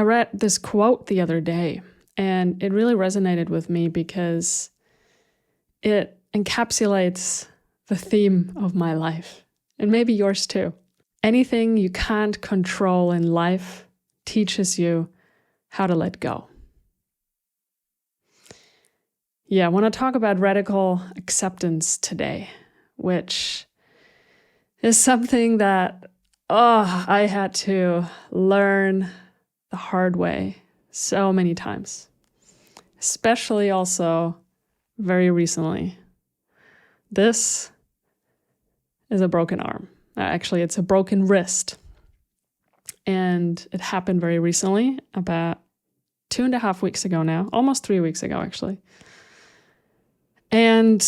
I read this quote the other day, and it really resonated with me because it encapsulates the theme of my life, and maybe yours too. Anything you can't control in life teaches you how to let go. Yeah, I want to talk about radical acceptance today, which is something that, I had to learn the hard way so many times, especially also very recently. This is a broken arm. Actually, it's a broken wrist. And it happened very recently, about 2.5 weeks ago now, almost 3 weeks ago, actually. And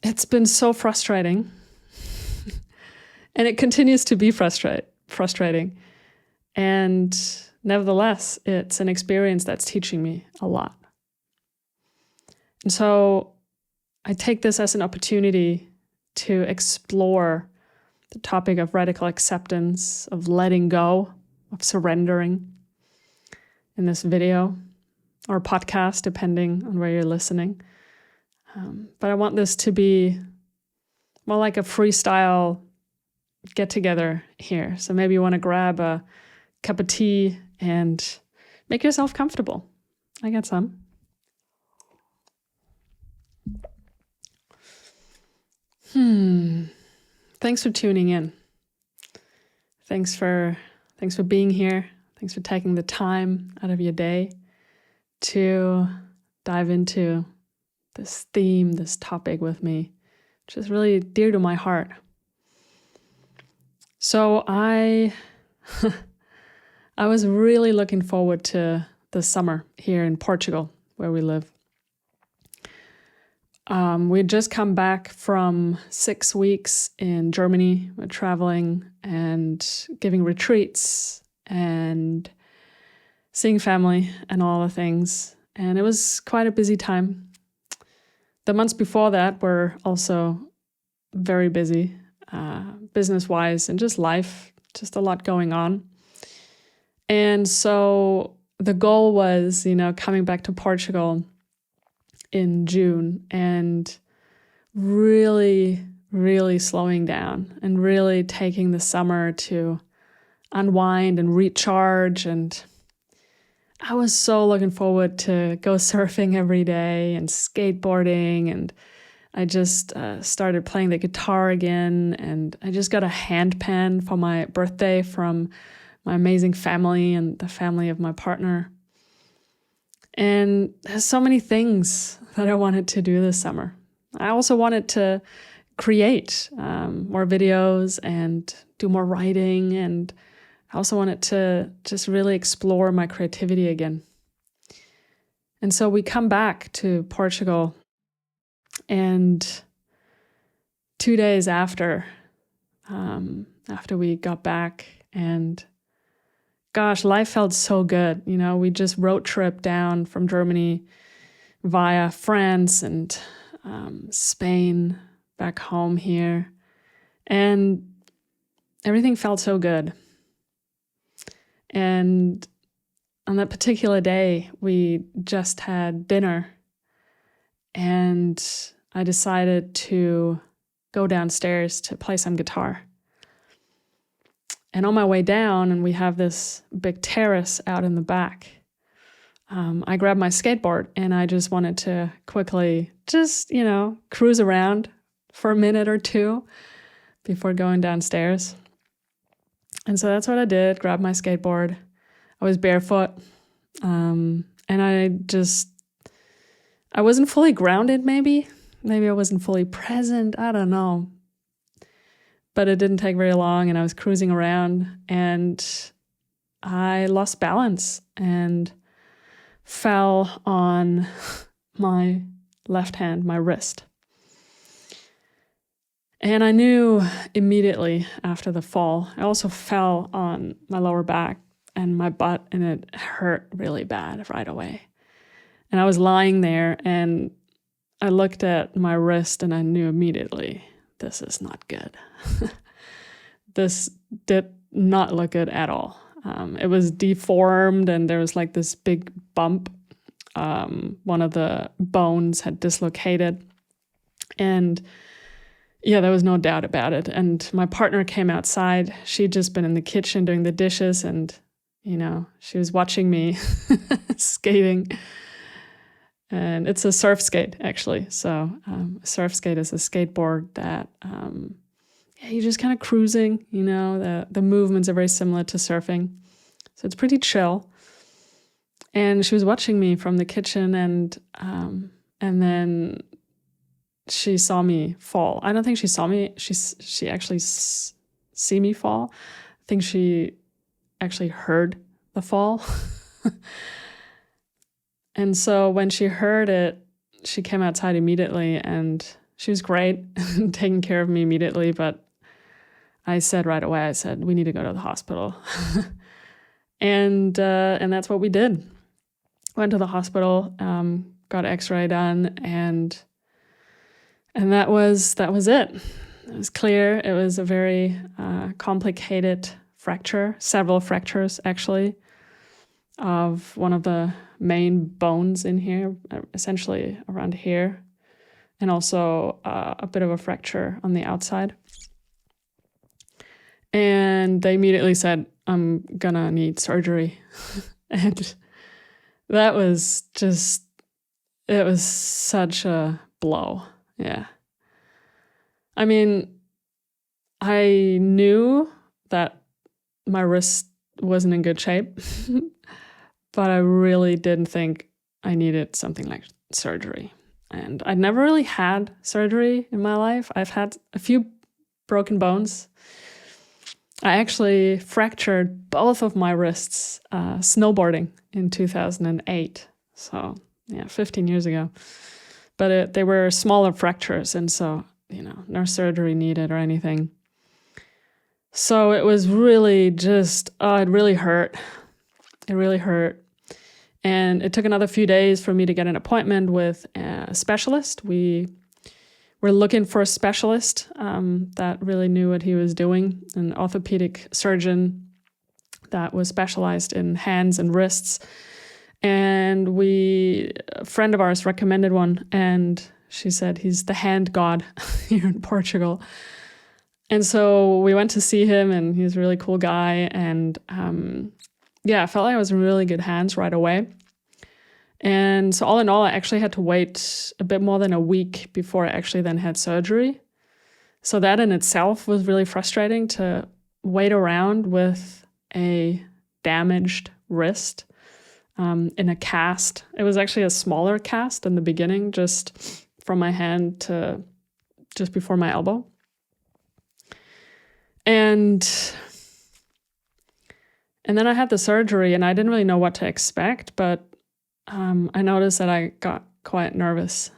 it's been so frustrating. And it continues to be frustrating. And nevertheless, it's an experience that's teaching me a lot. And so I take this as an opportunity to explore the topic of radical acceptance, of letting go, of surrendering in this video or podcast, depending on where you're listening. But I want this to be more like a freestyle get together here. So maybe you want to grab a cup of tea and make yourself comfortable. I got some. Thanks for tuning in. Thanks for being here. Thanks for taking the time out of your day to dive into this theme, this topic with me, which is really dear to my heart. So I was really looking forward to the summer here in Portugal, where we live. We had just come back from 6 weeks in Germany. We're traveling and giving retreats and seeing family and all the things. And it was quite a busy time. The months before that were also very busy, business-wise and just life, just a lot going on. And so the goal was, coming back to Portugal in June and really, really slowing down and really taking the summer to unwind and recharge. And I was so looking forward to go surfing every day and skateboarding. And I just started playing the guitar again. And I just got a handpan for my birthday from my amazing family and the family of my partner. And there's so many things that I wanted to do this summer. I also wanted to create more videos and do more writing. And I also wanted to just really explore my creativity again. And so we come back to Portugal, and 2 days after we got back, and gosh, life felt so good. We just road trip down from Germany via France and Spain back home here. And everything felt so good. And on that particular day, we just had dinner. And I decided to go downstairs to play some guitar. And on my way down, and we have this big terrace out in the back, I grabbed my skateboard and I just wanted to quickly just, cruise around for a minute or two before going downstairs. And so that's what I did, grabbed my skateboard. I was barefoot. And I wasn't fully grounded, maybe. Maybe I wasn't fully present. I don't know. But it didn't take very long, and I was cruising around, and I lost balance and fell on my left hand, my wrist. And I knew immediately after the fall. I also fell on my lower back and my butt, and it hurt really bad right away. And I was lying there, and I looked at my wrist, and I knew immediately, this is not good. This did not look good at all. It was deformed and there was like this big bump. One of the bones had dislocated. And yeah, there was no doubt about it. And my partner came outside. She'd just been in the kitchen doing the dishes and, she was watching me skating. And it's a surf skate, actually. So a surf skate is a skateboard that you're just kind of cruising, the movements are very similar to surfing. So it's pretty chill. And she was watching me from the kitchen and then she saw me fall. I don't think she saw me. She actually see me fall. I think she actually heard the fall. And so when she heard it, she came outside immediately and she was great taking care of me immediately. But I said right away, we need to go to the hospital. And that's what we did. Went to the hospital, got x-ray done, and that was it. It was clear. It was a very complicated fracture, several fractures actually, of one of the main bones in here, essentially around here, and also a bit of a fracture on the outside. And they immediately said, I'm gonna need surgery. And that was it was such a blow. Yeah. I mean, I knew that my wrist wasn't in good shape, but I really didn't think I needed something like surgery. And I'd never really had surgery in my life. I've had a few broken bones. I actually fractured both of my wrists snowboarding in 2008. So, 15 years ago. But they were smaller fractures, and so, no surgery needed or anything. So it was really just, it really hurt. It really hurt. And it took another few days for me to get an appointment with a specialist. We were looking for a specialist that really knew what he was doing, an orthopedic surgeon that was specialized in hands and wrists. And a friend of ours recommended one, and she said he's the hand god here in Portugal. And so we went to see him, and he's a really cool guy. And I felt like I was in really good hands right away. And so all in all, I actually had to wait a bit more than a week before I actually then had surgery. So that in itself was really frustrating, to wait around with a damaged wrist in a cast. It was actually a smaller cast in the beginning, just from my hand to just before my elbow. And then I had the surgery, and I didn't really know what to expect, but I noticed that I got quite nervous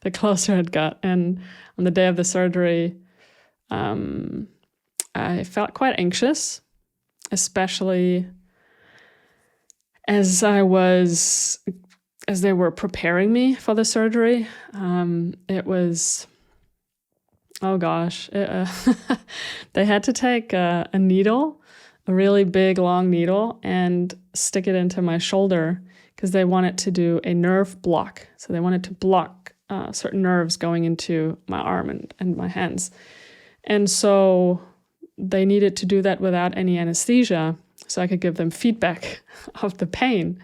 the closer it got. And on the day of the surgery, I felt quite anxious, especially as they were preparing me for the surgery. It was, oh gosh, they had to take a needle, a really big, long needle, and stick it into my shoulder because they wanted to do a nerve block. So they wanted to block certain nerves going into my arm and my hands. And so they needed to do that without any anesthesia, so I could give them feedback of the pain.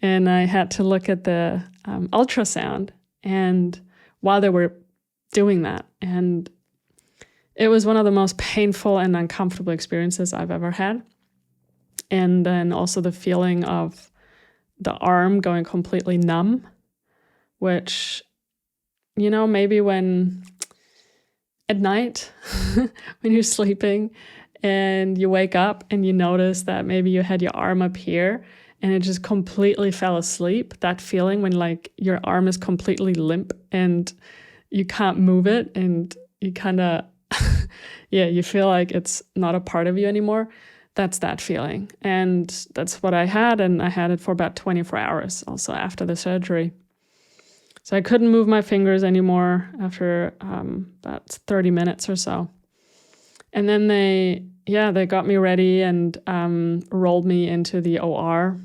And I had to look at the ultrasound, and while they were doing that, and it was one of the most painful and uncomfortable experiences I've ever had. And then also the feeling of the arm going completely numb, which, maybe when at night, when you're sleeping and you wake up and you notice that maybe you had your arm up here and it just completely fell asleep, that feeling when like your arm is completely limp and you can't move it and you kind of, you feel like it's not a part of you anymore. That's that feeling. And that's what I had. And I had it for about 24 hours also after the surgery. So I couldn't move my fingers anymore after about 30 minutes or so. And then they yeah, they got me ready and rolled me into the OR.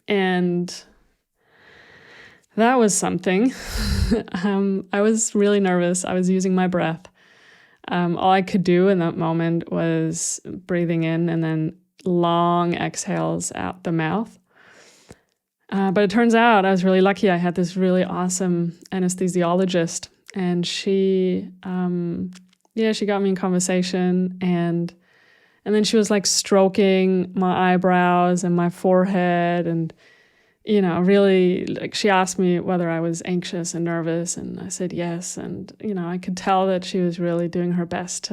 And that was something. I was really nervous. I was using my breath. All I could do in that moment was breathing in and then long exhales out the mouth. But it turns out I was really lucky. I had this really awesome anesthesiologist, and she got me in conversation, and then she was like stroking my eyebrows and my forehead, and really, like, she asked me whether I was anxious and nervous, and I said yes. And, I could tell that she was really doing her best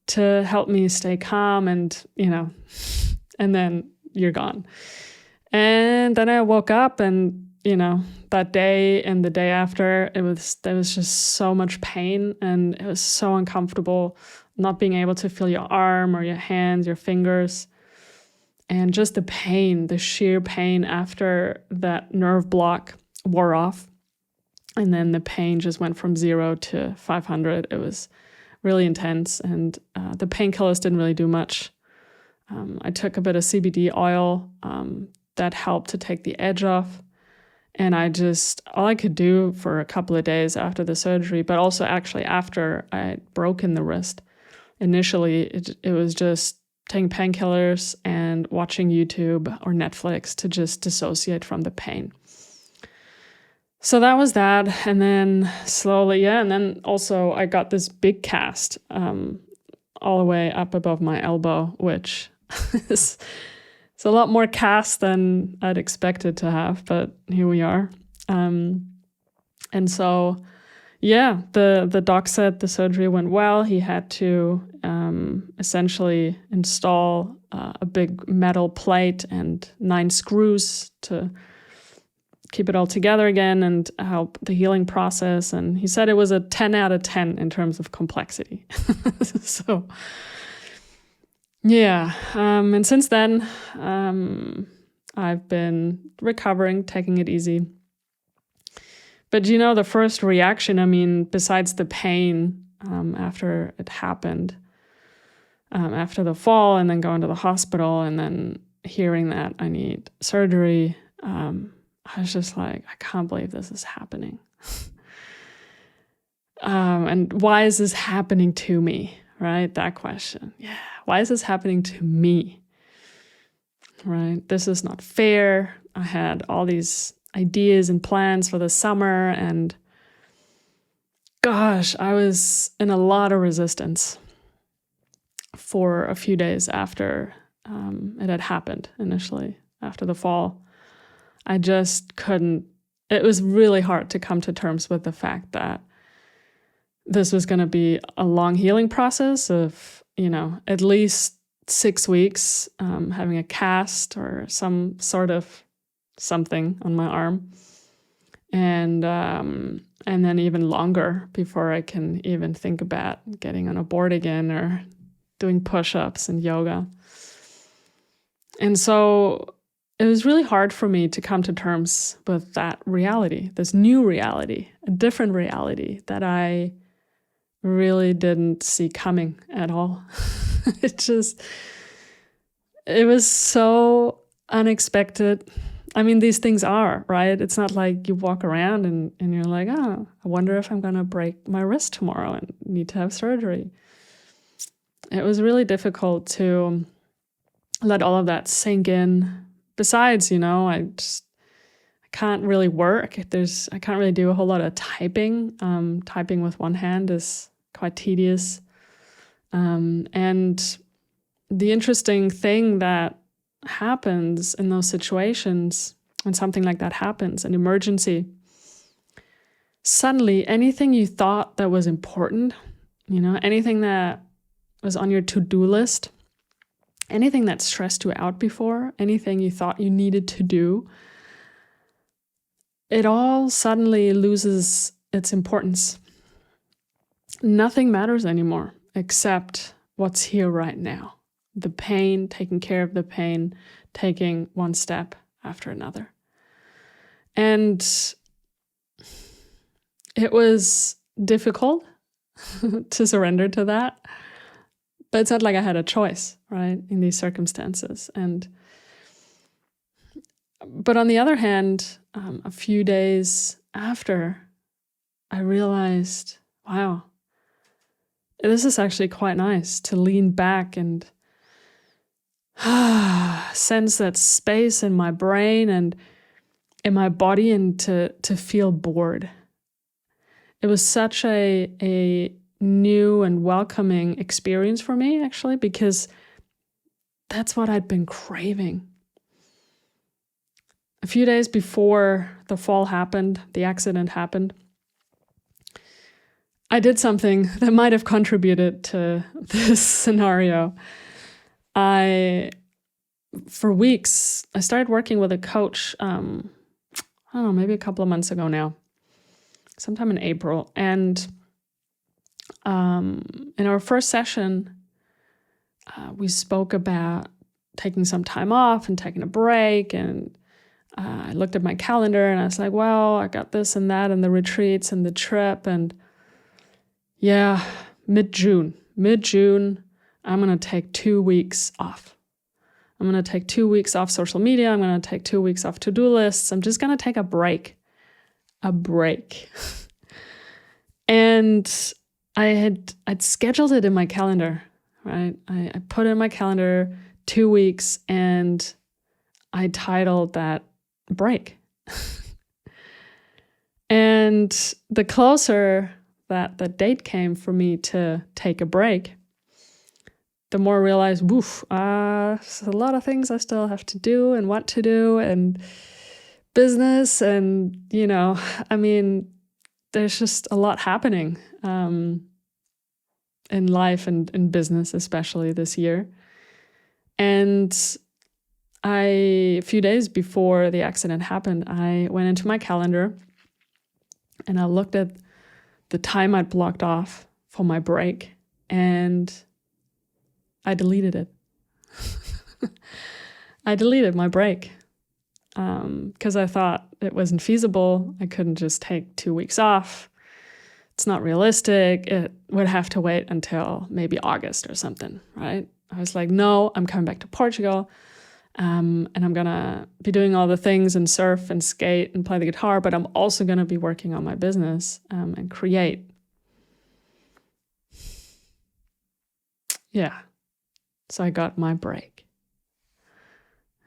to help me stay calm, and, and then you're gone. And then I woke up, and, that day and the day after, there was just so much pain, and it was so uncomfortable not being able to feel your arm or your hands, your fingers. And just the pain, the sheer pain after that nerve block wore off. And then the pain just went from 0 to 500. It was really intense. And the painkillers didn't really do much. I took a bit of CBD oil that helped to take the edge off. And all I could do for a couple of days after the surgery, but also actually after I had broken the wrist, initially it was just taking painkillers and watching YouTube or Netflix to just dissociate from the pain. So that was that. And then slowly, and then also I got this big cast all the way up above my elbow, which is it's a lot more cast than I'd expected to have, but here we are. And so, yeah, the doc said the surgery went well. He had to essentially install a big metal plate and 9 screws to keep it all together again and help the healing process. And he said it was a 10 out of 10 in terms of complexity. So, yeah. And since then, I've been recovering, taking it easy. But the first reaction, besides the pain after it happened, after the fall and then going to the hospital and then hearing that I need surgery, I was just like, I can't believe this is happening. And why is this happening to me, right? That question. Yeah, why is this happening to me? Right? This is not fair. I had all these ideas and plans for the summer, and gosh, I was in a lot of resistance for a few days after it had happened initially, after the fall. I just couldn't, it was really hard to come to terms with the fact that this was going to be a long healing process of, at least 6 weeks, having a cast or some sort of something on my arm. And then even longer before I can even think about getting on a board again or doing push-ups and yoga. And so it was really hard for me to come to terms with that reality, this new reality, a different reality that I really didn't see coming at all. It was so unexpected. These things are, right? It's not like you walk around and you're like, oh, I wonder if I'm going to break my wrist tomorrow and need to have surgery. It was really difficult to let all of that sink in. Besides, I can't really work. I can't really do a whole lot of typing. Typing with one hand is quite tedious. And the interesting thing that happens in those situations, when something like that happens, an emergency, suddenly anything you thought that was important, anything that was on your to-do list, anything that stressed you out before, anything you thought you needed to do, it all suddenly loses its importance. Nothing matters anymore except what's here right now. The pain, taking care of the pain, taking one step after another. And it was difficult to surrender to that. But it's not like I had a choice, right, in these circumstances. But on the other hand, a few days after, I realized, wow, this is actually quite nice to lean back and sense that space in my brain and in my body, and to feel bored. It was such a new and welcoming experience for me, actually, because that's what I'd been craving. A few days before the fall happened, the accident happened, I did something that might have contributed to this scenario. For weeks, I started working with a coach, I don't know, maybe a couple of months ago now, sometime in April. And in our first session, we spoke about taking some time off and taking a break. And I looked at my calendar and I was like, well, I got this and that and the retreats and the trip. And yeah, mid-June, I'm going to take 2 weeks off. I'm going to take 2 weeks off social media. I'm going to take 2 weeks off to-do lists. I'm just going to take a break. And I'd scheduled it in my calendar, right? I put in my calendar 2 weeks and I titled that break. And the closer that the date came for me to take a break, the more I realized, there's a lot of things I still have to do and want to do, and business, and, there's just a lot happening in life and in business, especially this year. And a few days before the accident happened, I went into my calendar and I looked at the time I'd blocked off for my break, and I deleted it. I deleted my break because I thought it wasn't feasible. I couldn't just take 2 weeks off. It's not realistic. It would have to wait until maybe August or something, right? I was like, no, I'm coming back to Portugal, and I'm going to be doing all the things and surf and skate and play the guitar, but I'm also going to be working on my business and create. Yeah. So I got my break.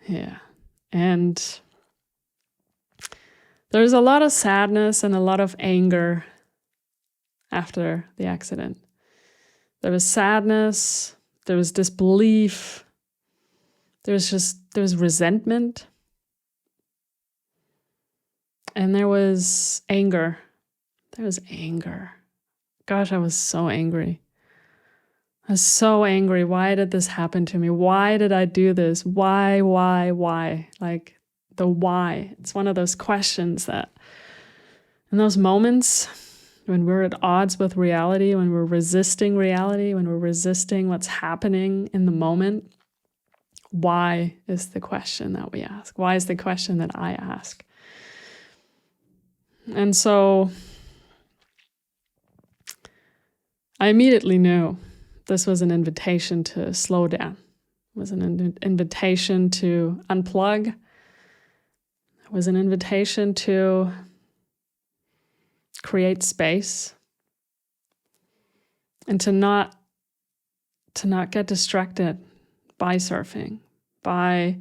Yeah. And there's a lot of sadness and a lot of anger after the accident. There was sadness, there was disbelief, there was resentment, and there was anger. Gosh, I was so angry. I was so angry. Why did this happen to me? Why did I do this? Why? Like the why. It's one of those questions that in those moments when we're at odds with reality, when we're resisting reality, when we're resisting what's happening in the moment, why is the question that we ask? Why is the question that I ask? And so I immediately knew this was an invitation to slow down. It was an invitation to unplug. It was an invitation to create space and to not get distracted by surfing, by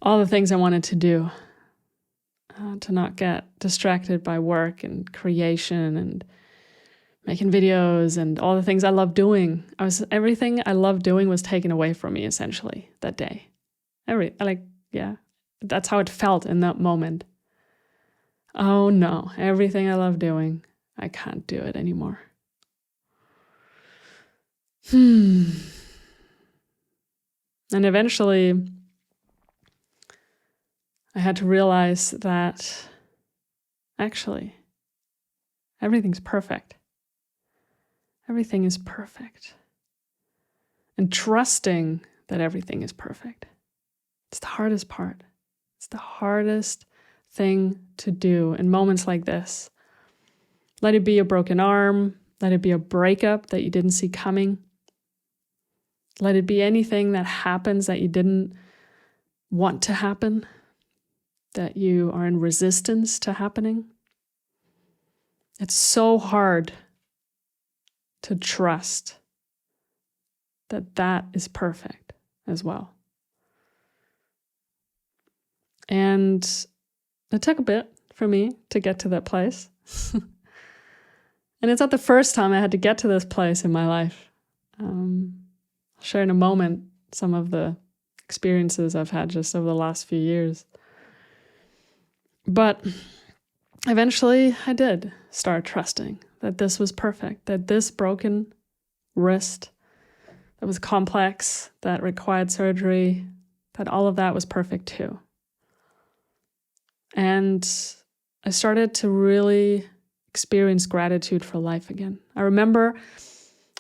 all the things I wanted to do, to not get distracted by work and creation and making videos and all the things I love doing. Everything I loved doing was taken away from me essentially that day. That's how it felt in that moment. Oh no, everything I love doing, I can't do it anymore. And eventually I had to realize that actually everything's perfect. Everything is perfect. And trusting that everything is perfect. It's the hardest part. It's the hardest thing to do in moments like this. Let it be a broken arm. Let it be a breakup that you didn't see coming. Let it be anything that happens that you didn't want to happen, that you are in resistance to happening. It's so hard to trust that that is perfect as well. And it took a bit for me to get to that place. And it's not the first time I had to get to this place in my life. I'll share in a moment some of the experiences I've had just over the last few years. But eventually I did start trusting that this was perfect, that this broken wrist that was complex, that required surgery, that all of that was perfect too. And I started to really experience gratitude for life again. I remember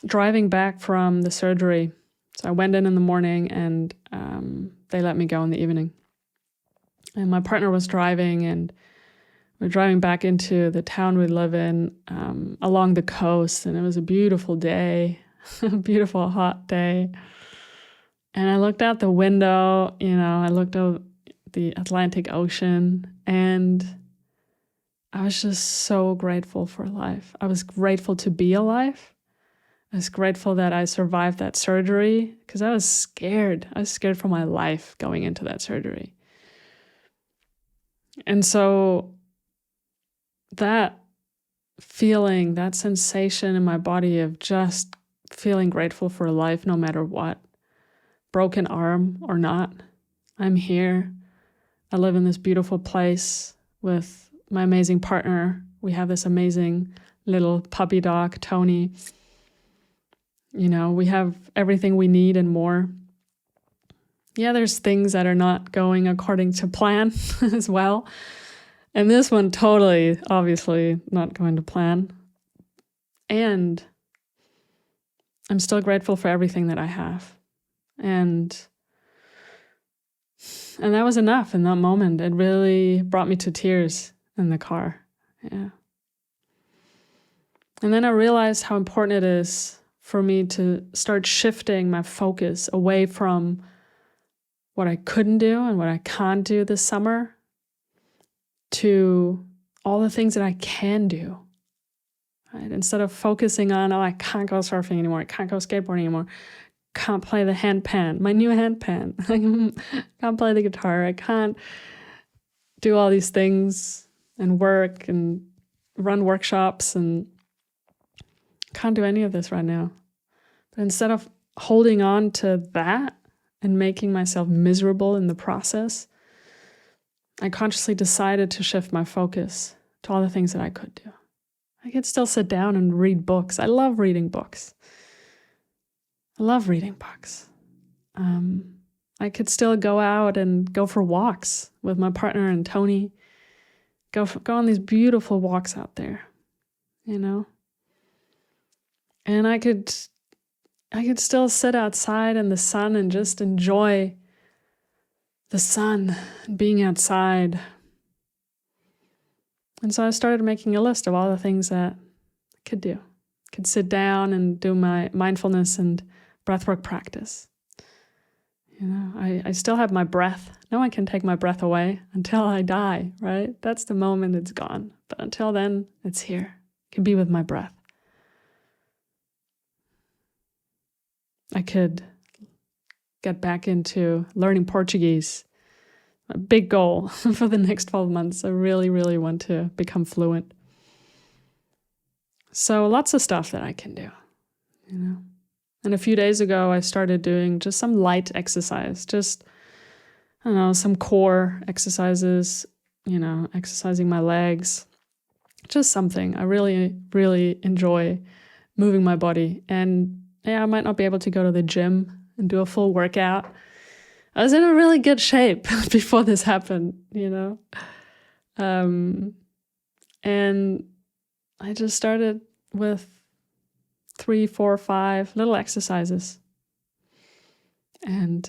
driving back from the surgery. So I went in the morning and they let me go in the evening. And my partner was driving, and we're driving back into the town we live in along the coast. And it was a beautiful day, a beautiful hot day. And I looked out the window, I looked over the Atlantic Ocean, and I was just so grateful for life. I was grateful to be alive. I was grateful that I survived that surgery because I was scared. I was scared for my life going into that surgery. And so that feeling, that sensation in my body of just feeling grateful for life no matter what, broken arm or not, I'm here. I live in this beautiful place with my amazing partner. We have this amazing little puppy dog, Tony. We have everything we need and more. Yeah, there's things that are not going according to plan as well. And this one totally, obviously, not going to plan. And I'm still grateful for everything that I have. And that was enough in that moment. It really brought me to tears in the car. Yeah. And then I realized how important it is for me to start shifting my focus away from what I couldn't do and what I can't do this summer to all the things that I can do. Right? Instead of focusing on, I can't go surfing anymore, I can't go skateboarding anymore, can't play the handpan, my new handpan, I can't play the guitar, I can't do all these things and work and run workshops and can't do any of this right now. But instead of holding on to that and making myself miserable in the process, I consciously decided to shift my focus to all the things that I could do. I could still sit down and read books. I love reading books. I could still go out and go for walks with my partner and Tony. Go on these beautiful walks out there, And I could still sit outside in the sun and just enjoy the sun, being outside. And so I started making a list of all the things that I could do. I could sit down and do my mindfulness and breathwork practice. I still have my breath. No one can take my breath away until I die, right? That's the moment it's gone. But until then, it's here. I can be with my breath. I could get back into learning Portuguese. A big goal for the next 12 months. I really, really want to become fluent. So lots of stuff that I can do, And a few days ago, I started doing just some light exercise, just, some core exercises, exercising my legs, just something. I really, really enjoy moving my body. And I might not be able to go to the gym and do a full workout. I was in a really good shape before this happened, And I just started with 3, 4, 5 little exercises. And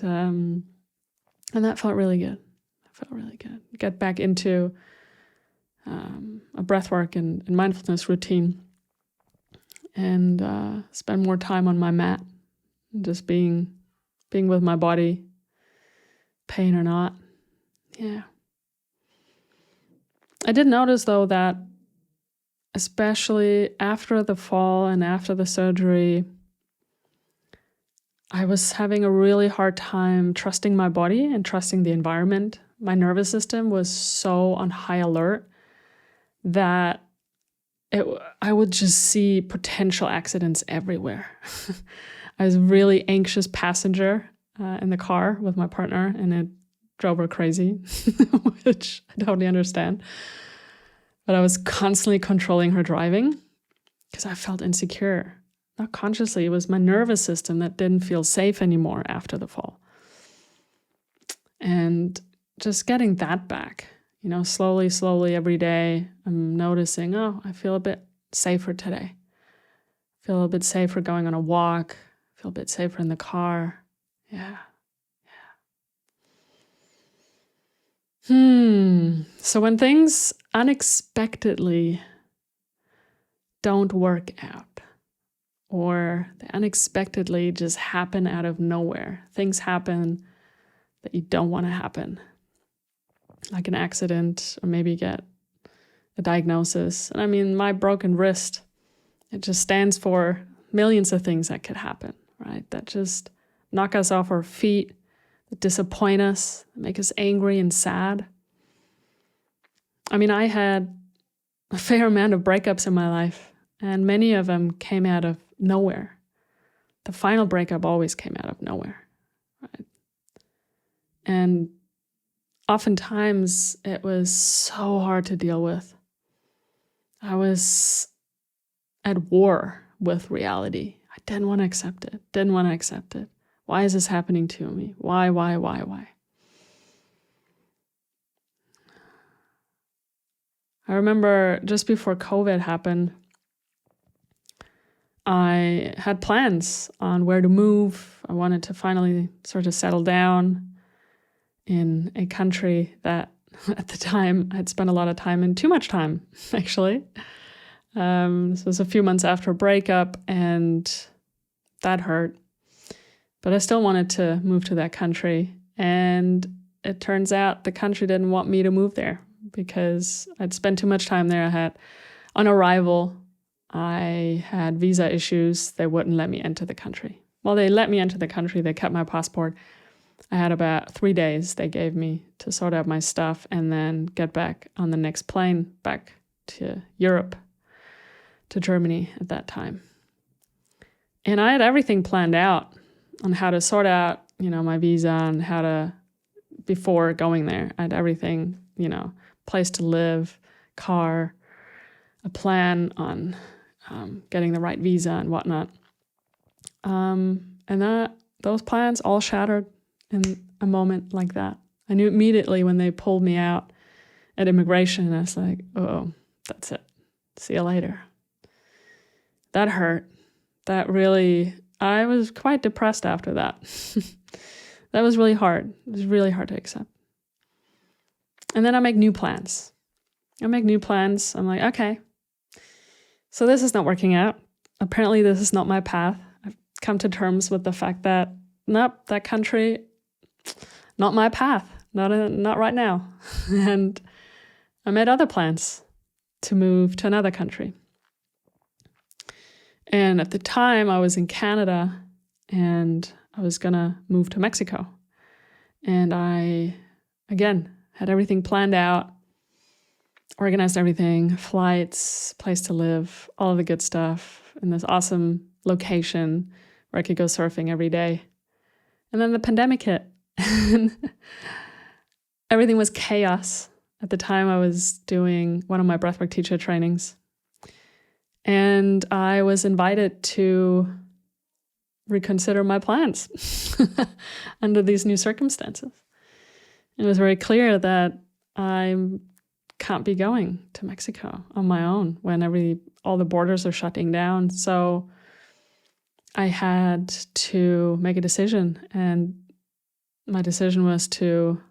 that felt really good. Get back into a breathwork and mindfulness routine and spend more time on my mat, just being being with my body, pain or not. Yeah. I did notice, though, that especially after the fall and after the surgery, I was having a really hard time trusting my body and trusting the environment. My nervous system was so on high alert that I would just see potential accidents everywhere. I was a really anxious passenger in the car with my partner, and it drove her crazy, which I totally understand. But I was constantly controlling her driving because I felt insecure. Not consciously, it was my nervous system that didn't feel safe anymore after the fall. And just getting that back, slowly every day, I'm noticing, I feel a bit safer today. I feel a bit safer going on a walk. I feel a bit safer in the car. Yeah. So when things unexpectedly don't work out, or they unexpectedly just happen out of nowhere, things happen that you don't want to happen, like an accident, or maybe get a diagnosis. And I mean, my broken wrist, it just stands for millions of things that could happen, right? That just knock us off our feet, that disappoint us, that make us angry and sad. I mean, I had a fair amount of breakups in my life, and many of them came out of nowhere. The final breakup always came out of nowhere, right? And oftentimes it was so hard to deal with. I was at war with reality. I didn't want to accept it. Why is this happening to me? Why? I remember just before COVID happened, I had plans on where to move. I wanted to finally sort of settle down in a country that at the time I'd spent a lot of time in, too much time, actually. This was a few months after a breakup, and that hurt. But I still wanted to move to that country. And it turns out the country didn't want me to move there because I'd spent too much time there. On arrival, I had visa issues. They wouldn't let me enter the country. Well, they let me enter the country. They kept my passport. I had about 3 days they gave me to sort out my stuff and then get back on the next plane back to Europe, to Germany at that time. And I had everything planned out on how to sort out, my visa and how to, before going there, I had everything, place to live, car, a plan on getting the right visa and whatnot. And those plans all shattered in a moment like that. I knew immediately when they pulled me out at immigration, I was like, oh, that's it. See you later. That hurt. That really, I was quite depressed after that. That was really hard. It was really hard to accept. And then I make new plans. I'm like, okay, so this is not working out. Apparently this is not my path. I've come to terms with the fact that, nope, that country, not my path, not right now. And I made other plans to move to another country. And at the time I was in Canada and I was gonna move to Mexico. And I, again, had everything planned out, organized everything, flights, place to live, all of the good stuff in this awesome location where I could go surfing every day. And then the pandemic hit. And everything was chaos. At the time, I was doing one of my breathwork teacher trainings. And I was invited to reconsider my plans under these new circumstances. And it was very clear that I can't be going to Mexico on my own when all the borders are shutting down. So I had to make a decision, and my decision was to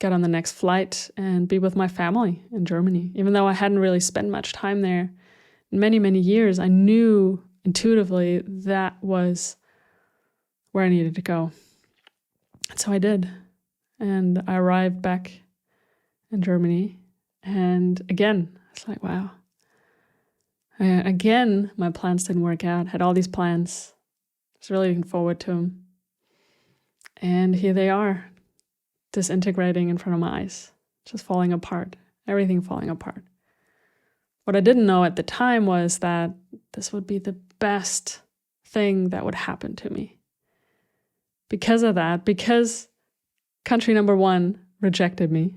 get on the next flight and be with my family in Germany. Even though I hadn't really spent much time there in many, many years, I knew intuitively that was where I needed to go. And so I did. And I arrived back in Germany. And again, it's like, wow. Again, my plans didn't work out. Had all these plans. I was really looking forward to them. And here they are, disintegrating in front of my eyes, just falling apart, everything falling apart. What I didn't know at the time was that this would be the best thing that would happen to me. Because of that, because country number one rejected me,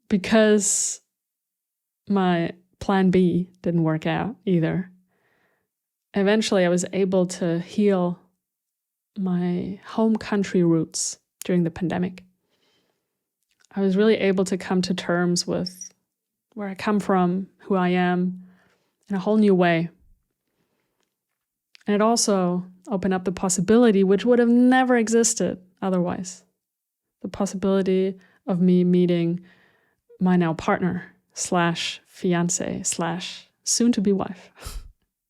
because my plan B didn't work out either, eventually I was able to heal my home country roots during the pandemic. I was really able to come to terms with where I come from, who I am, in a whole new way. And it also opened up the possibility, which would have never existed otherwise, the possibility of me meeting my now partner / fiance / soon-to-be wife.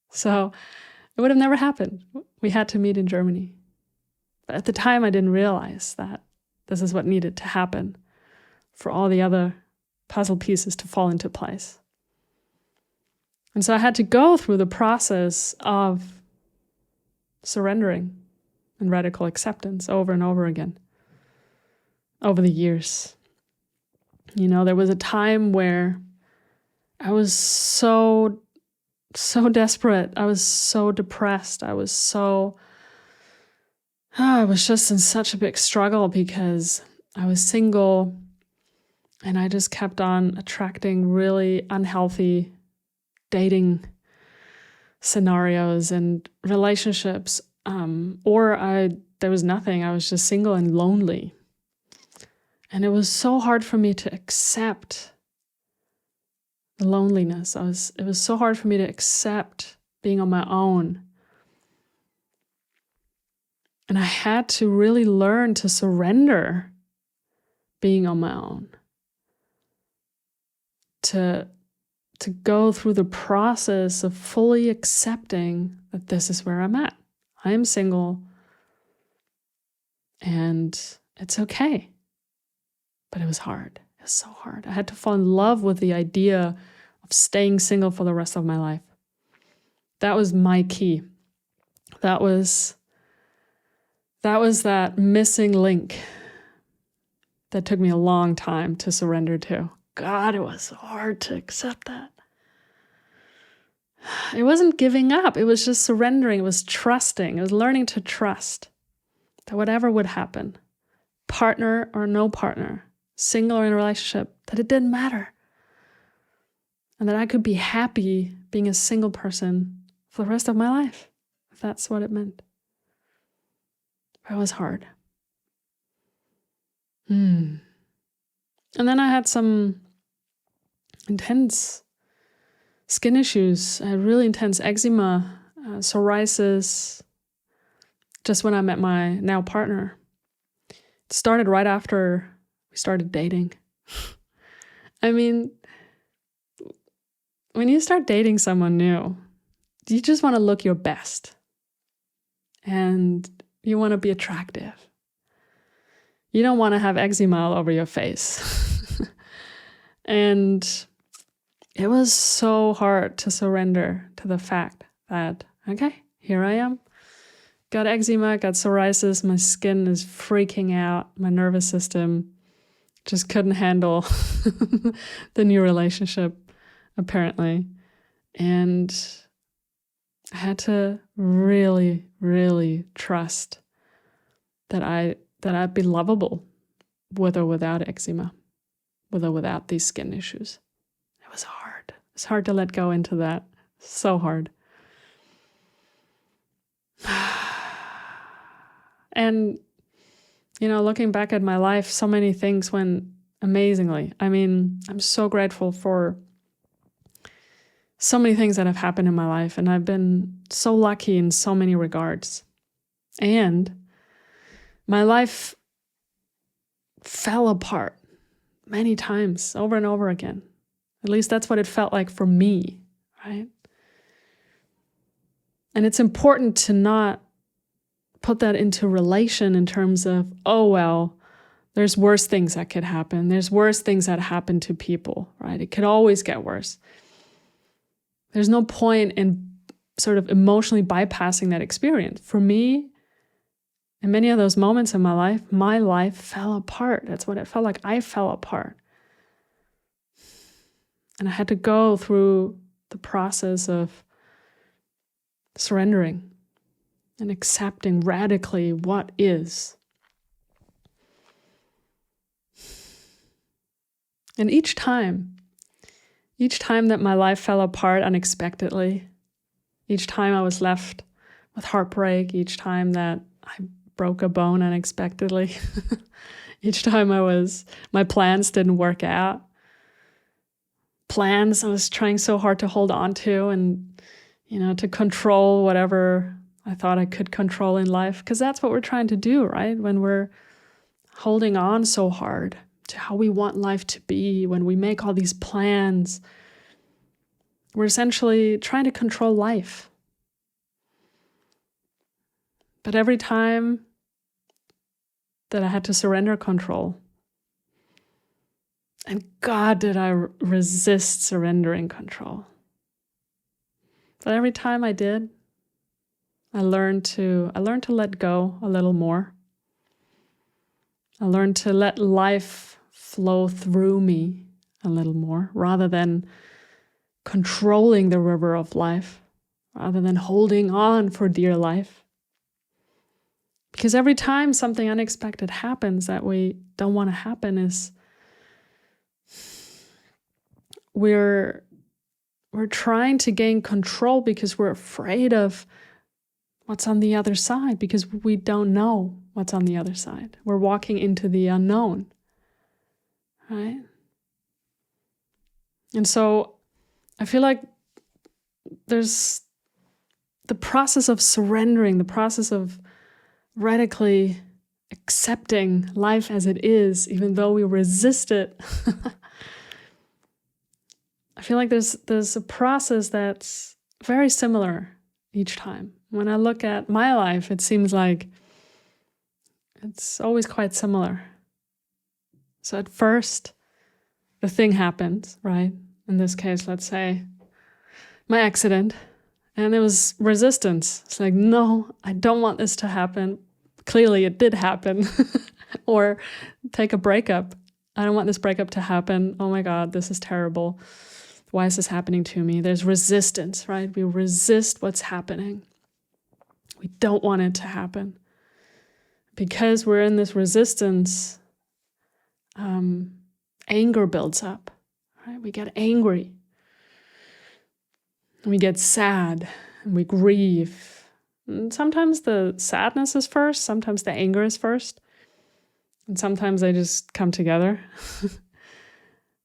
So it would have never happened. We had to meet in Germany. But at the time, I didn't realize that this is what needed to happen for all the other puzzle pieces to fall into place. And so I had to go through the process of surrendering and radical acceptance over and over again over the years. You know, there was a time where I was so desperate. I was so depressed. I was just in such a big struggle because I was single and I just kept on attracting really unhealthy dating scenarios and relationships. There was nothing. I was just single and lonely. And it was so hard for me to accept the loneliness. It was so hard for me to accept being on my own. And I had to really learn to surrender being on my own. To go through the process of fully accepting that this is where I'm at. I am single and it's okay. But it was hard. It was so hard. I had to fall in love with the idea of staying single for the rest of my life. That was my key. That was that missing link that took me a long time to surrender to. God, it was hard to accept that. It wasn't giving up. It was just surrendering. It was trusting. It was learning to trust that whatever would happen, partner or no partner, single or in a relationship, that it didn't matter. And that I could be happy being a single person for the rest of my life, if that's what it meant. But it was hard. And then I had some intense skin issues. I had really intense eczema, psoriasis, just when I met my now partner. It started right after we started dating. I mean, when you start dating someone new, you just want to look your best. And you want to be attractive. You don't want to have eczema all over your face. And it was so hard to surrender to the fact that, okay, here I am. Got eczema, got psoriasis, my skin is freaking out, my nervous system just couldn't handle the new relationship, apparently. And I had to really, really trust that I'd be lovable with or without eczema, with or without these skin issues. It was hard. It's hard to let go into that. So hard. And, you know, looking back at my life, so many things went amazingly. I mean, I'm so grateful for so many things that have happened in my life, and I've been so lucky in so many regards. And my life fell apart many times, over and over again. At least that's what it felt like for me, right? And it's important to not put that into relation in terms of, oh, well, there's worse things that could happen. There's worse things that happen to people, right? It could always get worse. There's no point in sort of emotionally bypassing that experience. For me, in many of those moments in my life fell apart. That's what it felt like. I fell apart. And I had to go through the process of surrendering and accepting radically what is. And each time that my life fell apart unexpectedly, each time I was left with heartbreak, each time that I broke a bone unexpectedly, each time my plans didn't work out, plans I was trying so hard to hold on to and, to control whatever I thought I could control in life, because that's what we're trying to do, right? When we're holding on so hard to how we want life to be, when we make all these plans, we're essentially trying to control life. But every time that I had to surrender control, and God, did I resist surrendering control. But every time I did, I learned to let go a little more. I learned to let life flow through me a little more, rather than controlling the river of life, rather than holding on for dear life. Because every time something unexpected happens that we don't want to happen, is we're trying to gain control because we're afraid of what's on the other side, because we don't know what's on the other side. We're walking into the unknown, right? And so I feel like there's the process of surrendering, the process of radically accepting life as it is, even though we resist it. I feel like there's a process that's very similar each time. When I look at my life, it seems like it's always quite similar. So at first, the thing happens, right? In this case, let's say my accident, and there was resistance. It's like, no, I don't want this to happen. Clearly it did happen. Or take a breakup. I don't want this breakup to happen. Oh my God, this is terrible. Why is this happening to me? There's resistance, right? We resist what's happening. We don't want it to happen. Because we're in this resistance, anger builds up, right? We get angry. And we get sad, and we grieve. And sometimes the sadness is first, sometimes the anger is first, and sometimes they just come together.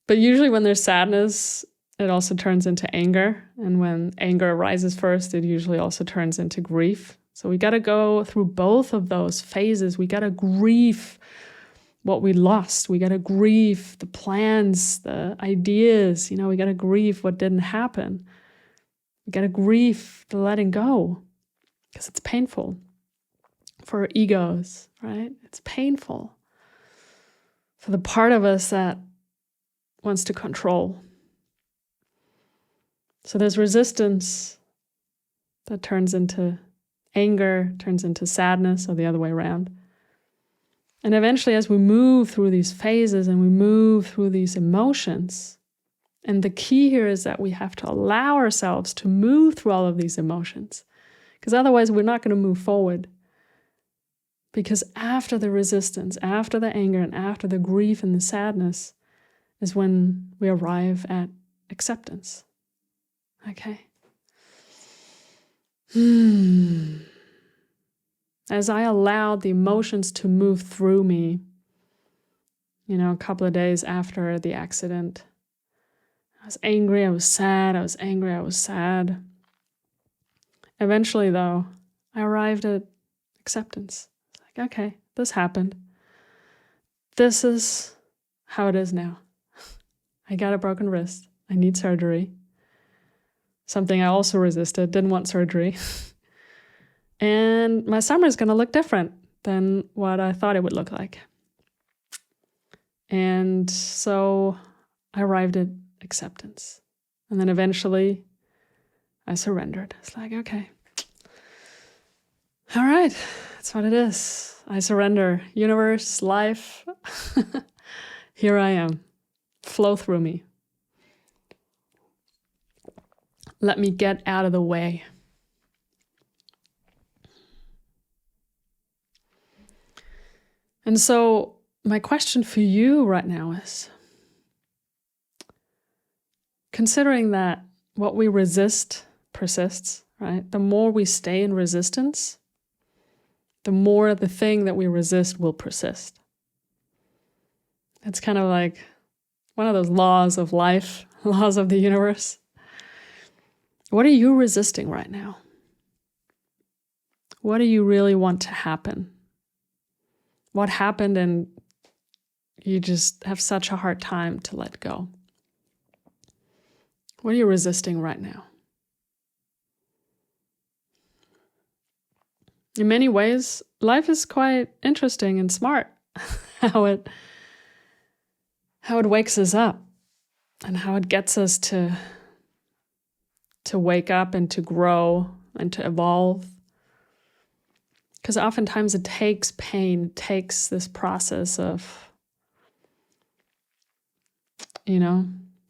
But usually when there's sadness, it also turns into anger. And when anger arises first, it usually also turns into grief. So we got to go through both of those phases. We got to grieve what we lost. We got to grieve the plans, the ideas. We got to grieve what didn't happen. We got to grieve the letting go, because it's painful for our egos, right? It's painful for the part of us that wants to control. So there's resistance that turns into anger, turns into sadness, or the other way around. And eventually, as we move through these phases and we move through these emotions, and the key here is that we have to allow ourselves to move through all of these emotions, because otherwise we're not going to move forward. Because after the resistance, after the anger, and after the grief and the sadness is when we arrive at acceptance. Okay? As I allowed the emotions to move through me, a couple of days after the accident, I was angry, I was sad, I was angry, I was sad. Eventually, though, I arrived at acceptance. It's like, okay, this happened. This is how it is now. I got a broken wrist. I need surgery. Something I also resisted, didn't want surgery. And my summer is going to look different than what I thought it would look like. And so I arrived at acceptance. And then eventually I surrendered. It's like, okay, all right, that's what it is. I surrender. Universe, life, here I am. Flow through me. Let me get out of the way. And so my question for you right now is, considering that what we resist persists, right? The more we stay in resistance, the more the thing that we resist will persist. It's kind of like one of those laws of life, laws of the universe. What are you resisting right now? What do you really want to happen? What happened and you just have such a hard time to let go? What are you resisting right now? In many ways, life is quite interesting and smart. how it wakes us up and how it gets us to wake up and to grow and to evolve. Because oftentimes it takes pain, it takes this process of,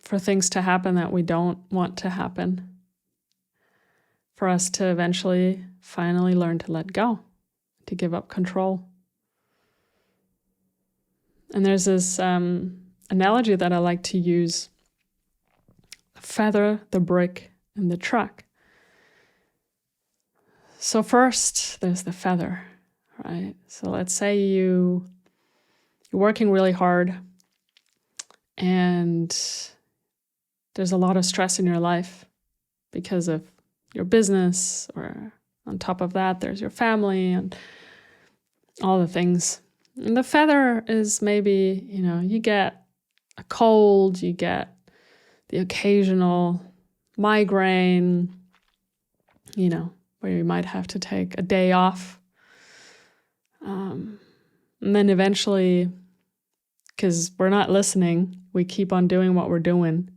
for things to happen that we don't want to happen, for us to eventually, finally learn to let go, to give up control. And there's this analogy that I like to use: the feather, the brick, and the truck. So first, there's the feather, right? So let's say you're working really hard and there's a lot of stress in your life because of your business, or on top of that, there's your family and all the things. And the feather is maybe, you get a cold, you get the occasional migraine, where you might have to take a day off. And then eventually, because we're not listening, we keep on doing what we're doing.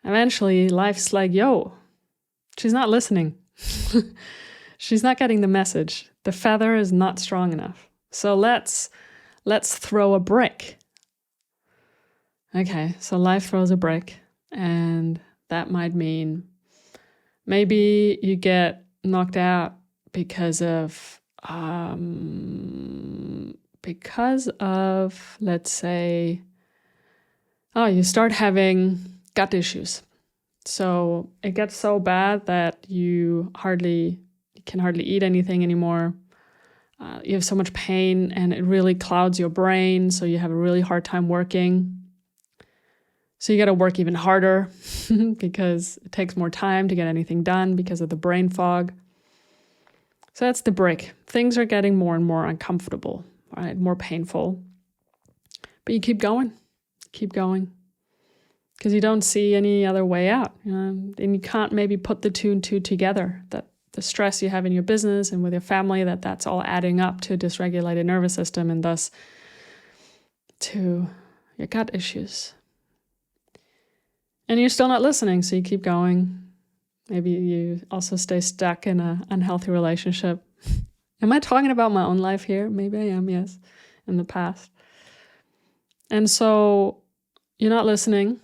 Eventually, life's like, yo, she's not listening. She's not getting the message. The feather is not strong enough. So let's throw a brick. Okay, so life throws a brick, and that might mean maybe you get knocked out because of, let's say, you start having gut issues. So it gets so bad that you can hardly eat anything anymore. You have so much pain and it really clouds your brain, so you have a really hard time working. So you got to work even harder because it takes more time to get anything done because of the brain fog. So that's the brick. Things are getting more and more uncomfortable, right? More painful. But you keep going, because you don't see any other way out. And you can't maybe put the two and two together, that the stress you have in your business and with your family, that's all adding up to a dysregulated nervous system and thus to your gut issues. And you're still not listening, so you keep going. Maybe you also stay stuck in an unhealthy relationship. Am I talking about my own life here? Maybe I am, yes, in the past. And so you're not listening.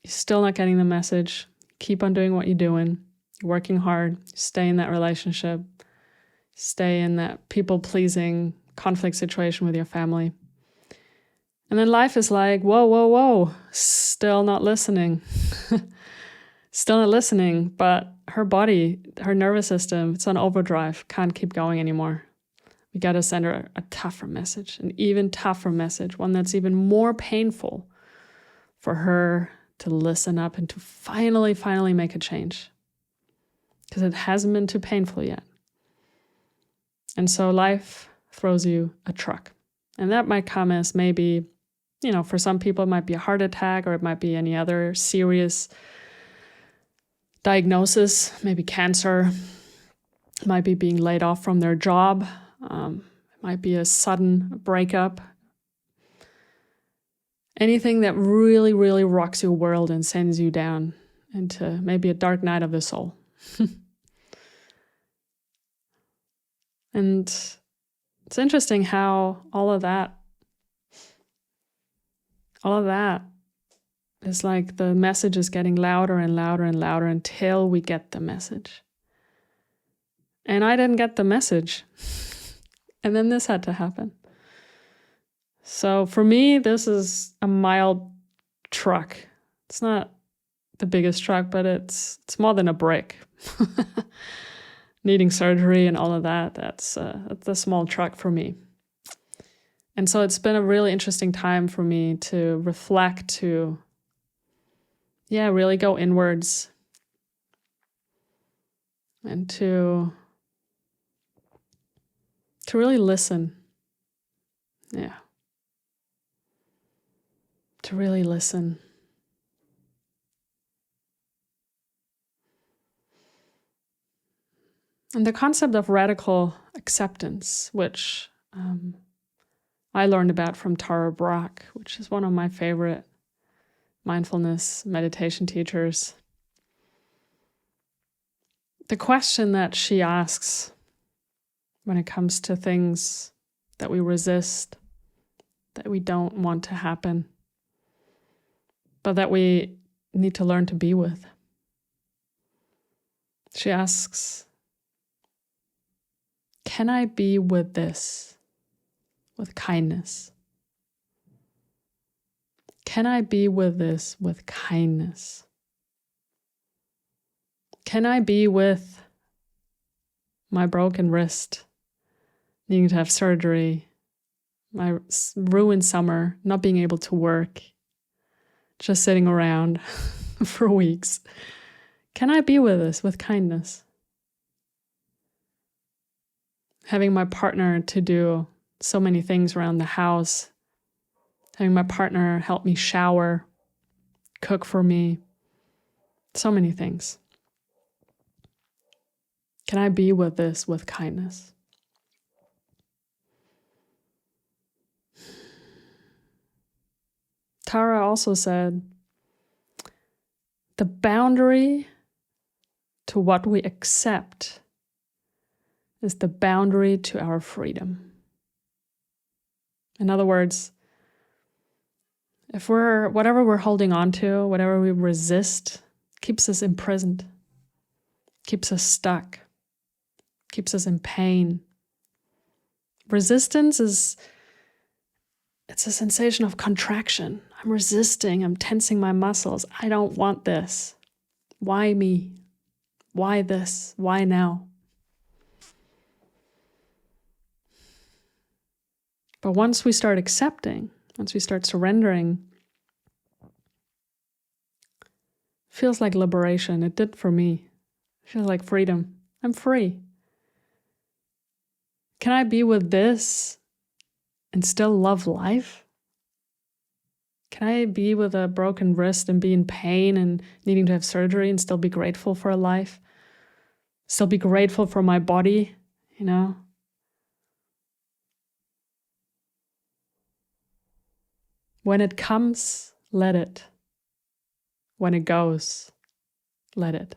You're still not getting the message. Keep on doing what you're doing. You're working hard. Stay in that relationship. Stay in that people-pleasing conflict situation with your family. And then life is like, whoa, still not listening. Still not listening, but her body, her nervous system, it's on overdrive, can't keep going anymore. We got to send her a tougher message, an even tougher message, one that's even more painful for her to listen up and to finally make a change. Because it hasn't been too painful yet. And so life throws you a truck. And that might come as maybe, for some people it might be a heart attack, or it might be any other serious diagnosis, maybe cancer, It might be being laid off from their job. It might be a sudden breakup. Anything that really, really rocks your world and sends you down into maybe a dark night of the soul. And it's interesting how all of that is like the message is getting louder and louder and louder until we get the message. And I didn't get the message. And then this had to happen. So for me, this is a mild truck. It's not the biggest truck, but it's more than a brick. Needing surgery and all of that, that's a small truck for me. And so it's been a really interesting time for me to reflect, to really go inwards and to really listen. Yeah. To really listen. And the concept of radical acceptance, which I learned about from Tara Brach, which is one of my favorite mindfulness meditation teachers. The question that she asks when it comes to things that we resist, that we don't want to happen, but that we need to learn to be with. She asks, can I be with this with kindness? Can I be with this with kindness? Can I be with my broken wrist, needing to have surgery, my ruined summer, not being able to work, just sitting around for weeks? Can I be with this with kindness? Having my partner to do so many things around the house, having my partner help me shower, cook for me, so many things. Can I be with this with kindness? Tara also said, the boundary to what we accept is the boundary to our freedom. In other words, if whatever we're holding on to, whatever we resist, keeps us imprisoned, keeps us stuck, keeps us in pain. Resistance it's a sensation of contraction. I'm resisting, I'm tensing my muscles. I don't want this. Why me? Why this? Why now? But once we start accepting, once we start surrendering, it feels like liberation. It did for me. It feels like freedom. I'm free. Can I be with this and still love life? Can I be with a broken wrist and be in pain and needing to have surgery and still be grateful for life? Still be grateful for my body, When it comes, let it. When it goes, let it.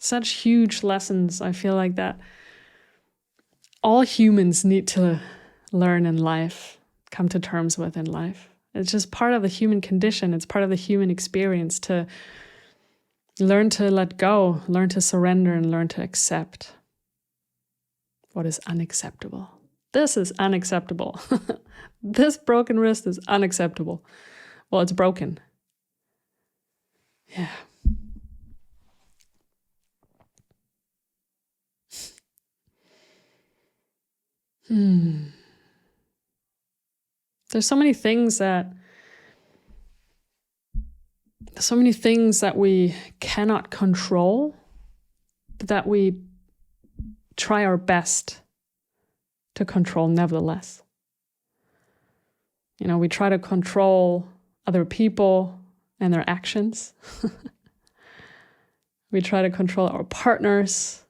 Such huge lessons, I feel like, that all humans need to learn in life, come to terms with in life. It's just part of the human condition. It's part of the human experience to learn to let go, learn to surrender, and learn to accept what is unacceptable. This is unacceptable. This broken wrist is unacceptable. Well, it's broken. Yeah. There's so many things that we cannot control, but that we try our best to control nevertheless. We try to control other people and their actions. We try to control our partners,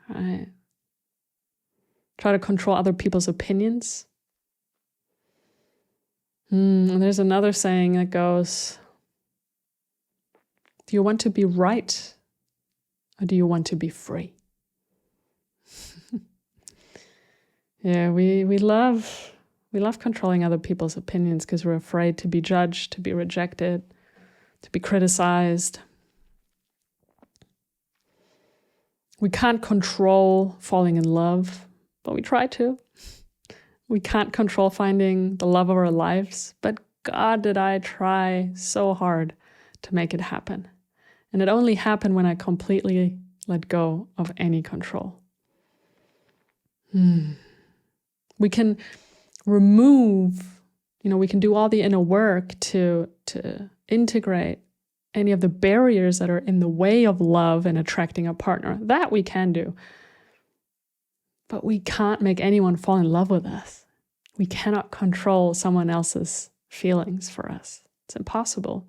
right? Try to control other people's opinions. And there's another saying that goes, do you want to be right or do you want to be free? Yeah, we love controlling other people's opinions because we're afraid to be judged, to be rejected, to be criticized. We can't control falling in love, but we try to. We can't control finding the love of our lives, but God, did I try so hard to make it happen. And it only happened when I completely let go of any control. We can remove, we can do all the inner work to integrate any of the barriers that are in the way of love and attracting a partner. That we can do. But we can't make anyone fall in love with us. We cannot control someone else's feelings for us. It's impossible.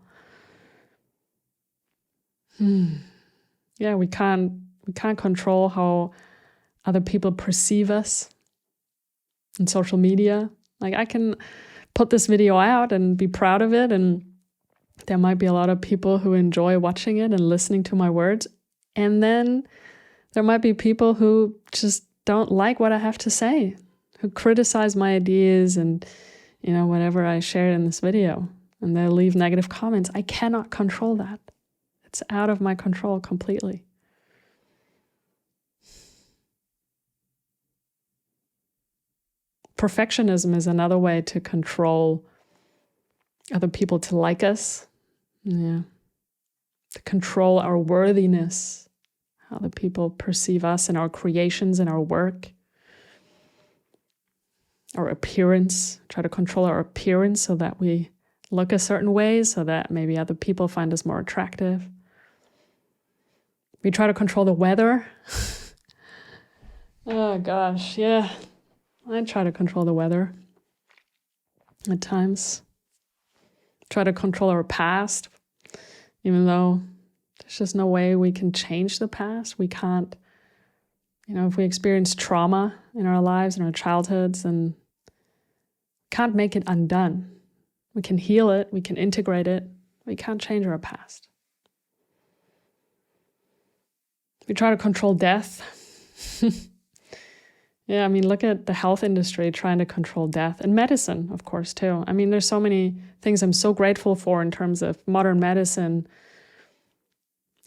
Yeah, we can't control how other people perceive us in social media. Like, I can put this video out and be proud of it, and there might be a lot of people who enjoy watching it and listening to my words. And then there might be people who just don't like what I have to say, who criticize my ideas and, whatever I shared in this video, and they'll leave negative comments. I cannot control that. It's out of my control completely. Perfectionism is another way to control other people to like us. Yeah. To control our worthiness, how the people perceive us and our creations and our work. Our appearance, try to control our appearance so that we look a certain way, so that maybe other people find us more attractive. We try to control the weather. Oh gosh, yeah. I try to control the weather at times. Try to control our past, even though there's just no way we can change the past. We can't, if we experience trauma in our lives, in our childhoods, and can't make it undone. We can heal it, we can integrate it. We can't change our past. We try to control death. Yeah, look at the health industry trying to control death, and medicine, of course, too. There's so many things I'm so grateful for in terms of modern medicine.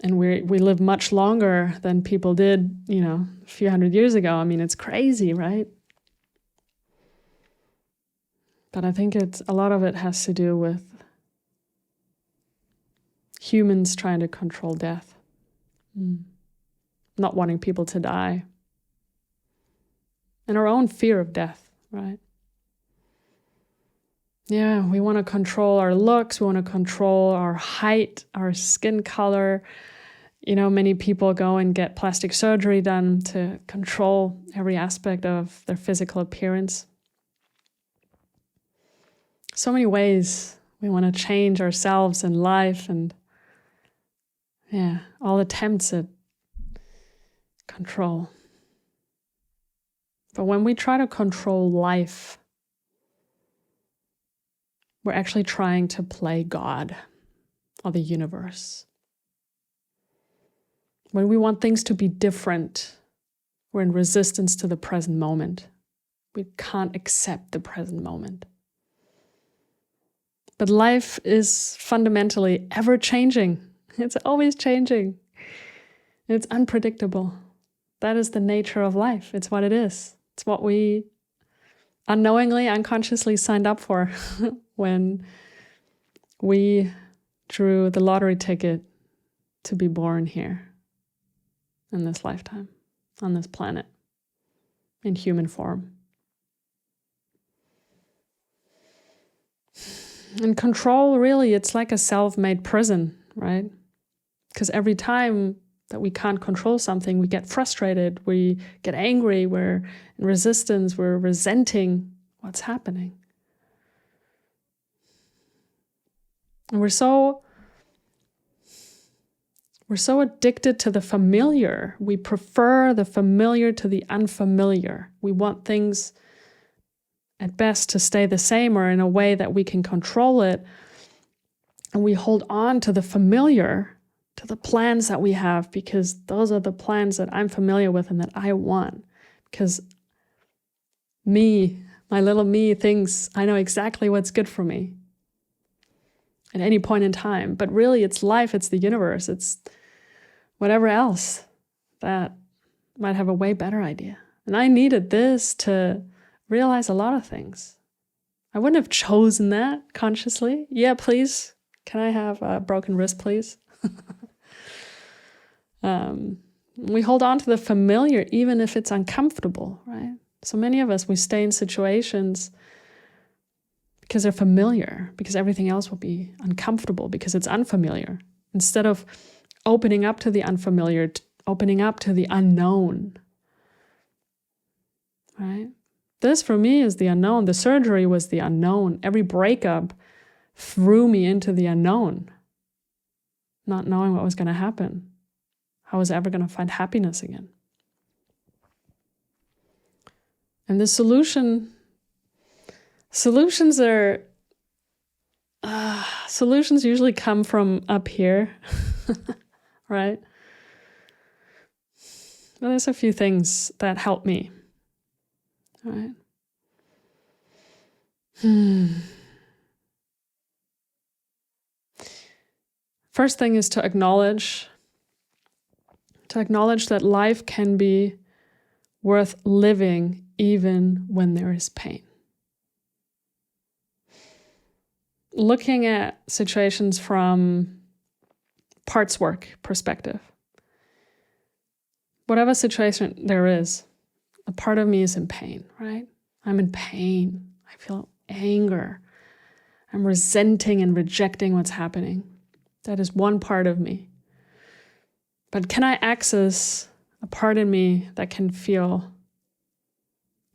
And we live much longer than people did, a few hundred years ago. It's crazy, right? But I think a lot of it has to do with humans trying to control death. Not wanting people to die. And our own fear of death, right? Yeah, we want to control our looks, we want to control our height, our skin color. Many people go and get plastic surgery done to control every aspect of their physical appearance. So many ways we want to change ourselves in life, and all attempts at control. But when we try to control life, we're actually trying to play God or the universe. When we want things to be different, we're in resistance to the present moment. We can't accept the present moment. But life is fundamentally ever-changing. It's always changing. It's unpredictable. That is the nature of life. It's what it is. It's what we unknowingly, unconsciously signed up for when we drew the lottery ticket to be born here in this lifetime, on this planet, in human form. And control, really, it's like a self-made prison, right? Because every time that we can't control something, we get frustrated, we get angry, we're in resistance, we're resenting what's happening. And we're so We're so addicted to the familiar. We prefer the familiar to the unfamiliar. We want things at best to stay the same or in a way that we can control it. And we hold on to the familiar, to the plans that we have, because those are the plans that I'm familiar with and that I want. Because my little me thinks I know exactly what's good for me at any point in time. But really, it's life, it's the universe, it's whatever else that might have a way better idea. And I needed this to realize a lot of things. I wouldn't have chosen that consciously. Yeah, please. Can I have a broken wrist, please? We hold on to the familiar, even if it's uncomfortable, right? So many of us, we stay in situations because they're familiar, because everything else will be uncomfortable, because it's unfamiliar. Instead of opening up to the unfamiliar, opening up to the unknown, right? This for me is the unknown. The surgery was the unknown. Every breakup threw me into the unknown, not knowing what was going to happen. How was I ever going to find happiness again? And the solutions usually come from up here, right? Well, there's a few things that help me, right? First thing is to acknowledge that life can be worth living even when there is pain. Looking at situations from parts work perspective. Whatever situation there is, a part of me is in pain, right? I'm in pain. I feel anger. I'm resenting and rejecting what's happening. That is one part of me. But can I access a part in me that can feel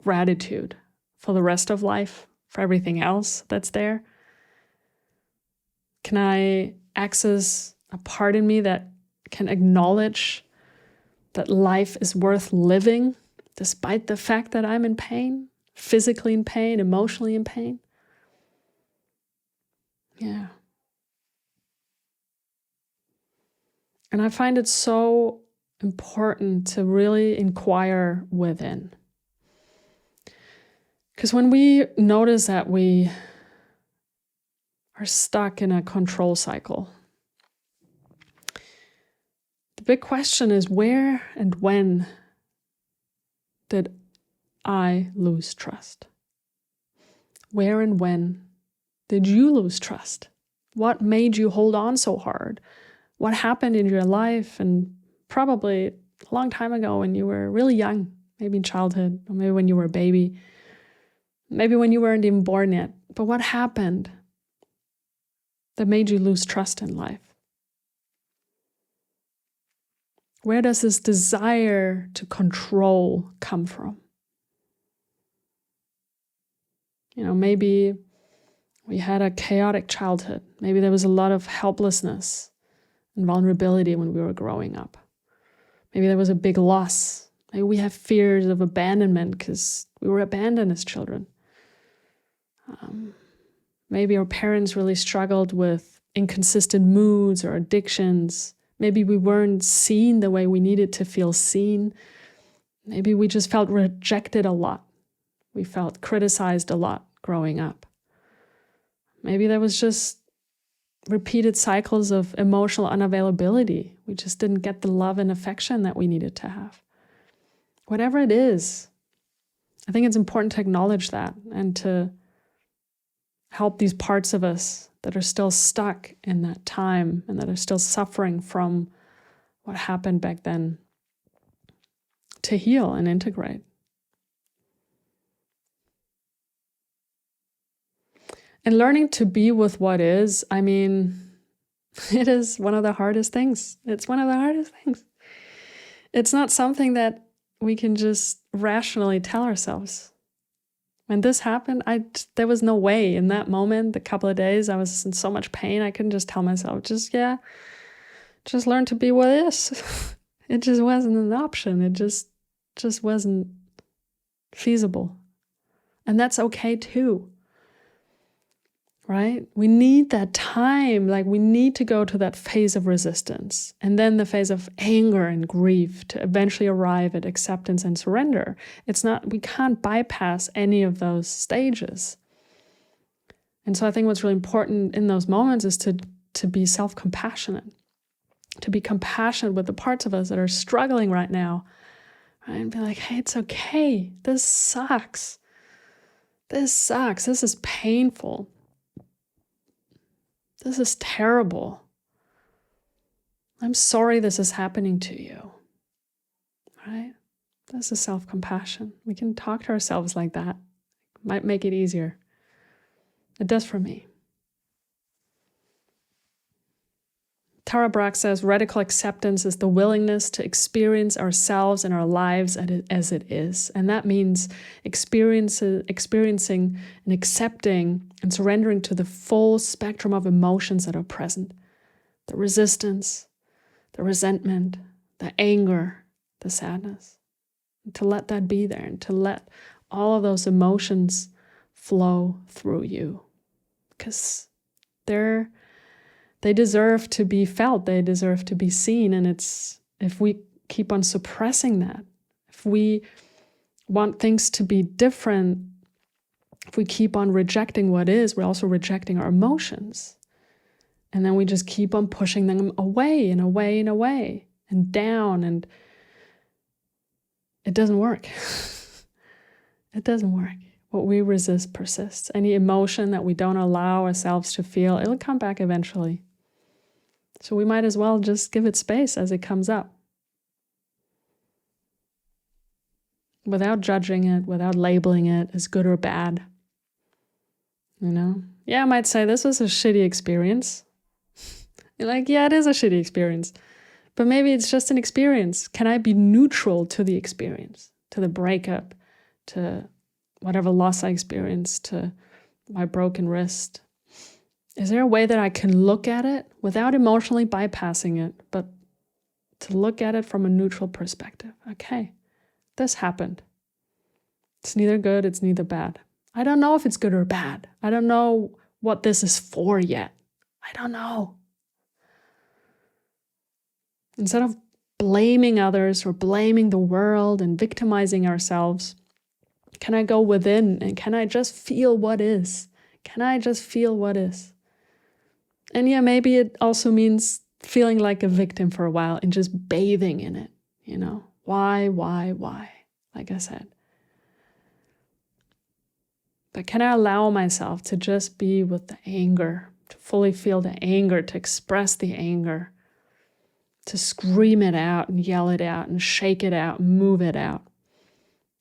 gratitude for the rest of life, for everything else that's there? Can I access a part in me that can acknowledge that life is worth living despite the fact that I'm in pain, physically in pain, emotionally in pain? Yeah. And I find it so important to really inquire within. Because when we notice that we are stuck in a control cycle, the big question is, where and when did I lose trust? Where and when did you lose trust? What made you hold on so hard? What happened in your life, and probably a long time ago when you were really young, maybe in childhood, or maybe when you were a baby, maybe when you weren't even born yet. But what happened that made you lose trust in life? Where does this desire to control come from? Maybe we had a chaotic childhood. Maybe there was a lot of helplessness and vulnerability when we were growing up. Maybe there was a big loss. Maybe we have fears of abandonment because we were abandoned as children. Maybe our parents really struggled with inconsistent moods or addictions. Maybe we weren't seen the way we needed to feel seen. Maybe we just felt rejected a lot. We felt criticized a lot growing up. Maybe there was just repeated cycles of emotional unavailability. We just didn't get the love and affection that we needed to have. Whatever it is, I think it's important to acknowledge that and to help these parts of us that are still stuck in that time and that are still suffering from what happened back then to heal and integrate. And learning to be with what is, it is one of the hardest things. It's one of the hardest things. It's not something that we can just rationally tell ourselves. When this happened, there was no way in that moment, the couple of days, I was in so much pain. I couldn't just tell myself, just learn to be what is. It just wasn't an option. It just wasn't feasible. And that's okay too. Right? We need that time. Like, we need to go to that phase of resistance and then the phase of anger and grief to eventually arrive at acceptance and surrender. We can't bypass any of those stages. And so I think what's really important in those moments is to be self-compassionate, to be compassionate with the parts of us that are struggling right now, right? And be like, hey, it's okay. This sucks. This is painful. This is terrible. I'm sorry this is happening to you. Right? This is self-compassion. We can talk to ourselves like that. It might make it easier. It does for me. Tara Brach says, radical acceptance is the willingness to experience ourselves and our lives as it is. And that means experiencing and accepting and surrendering to the full spectrum of emotions that are present. The resistance, the resentment, the anger, the sadness. And to let that be there and to let all of those emotions flow through you. Because they deserve to be felt. They deserve to be seen. And if we keep on suppressing that, if we want things to be different, if we keep on rejecting what is, we're also rejecting our emotions. And then we just keep on pushing them away and away and away and down. And it doesn't work. It doesn't work. What we resist persists. Any emotion that we don't allow ourselves to feel, it'll come back eventually. So we might as well just give it space as it comes up. Without judging it, without labeling it as good or bad. You know? Yeah, I might say this was a shitty experience. You're like, yeah, it is a shitty experience. But maybe it's just an experience. Can I be neutral to the experience? To the breakup? To whatever loss I experienced? To my broken wrist? Is there a way that I can look at it without emotionally bypassing it, but to look at it from a neutral perspective? Okay, this happened. It's neither good, it's neither bad. I don't know if it's good or bad. I don't know what this is for yet. I don't know. Instead of blaming others or blaming the world and victimizing ourselves, can I go within and can I just feel what is? Can I just feel what is? And yeah, maybe it also means feeling like a victim for a while and just bathing in it, you know? Why? Like I said. But can I allow myself to just be with the anger, to fully feel the anger, to express the anger, to scream it out and yell it out and shake it out, move it out?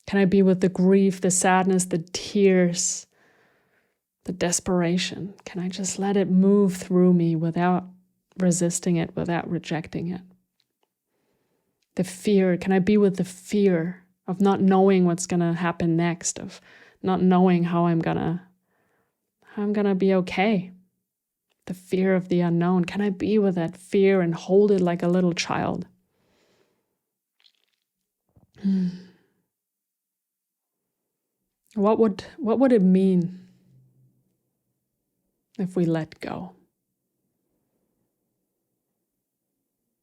Can I be with the grief, the sadness, the tears, the desperation? Can I just let it move through me without resisting it, without rejecting it? The fear, can I be with the fear of not knowing what's going to happen next, of not knowing how I'm going to be okay? The fear of the unknown. Can I be with that fear and hold it like a little child? What would it mean if we let go?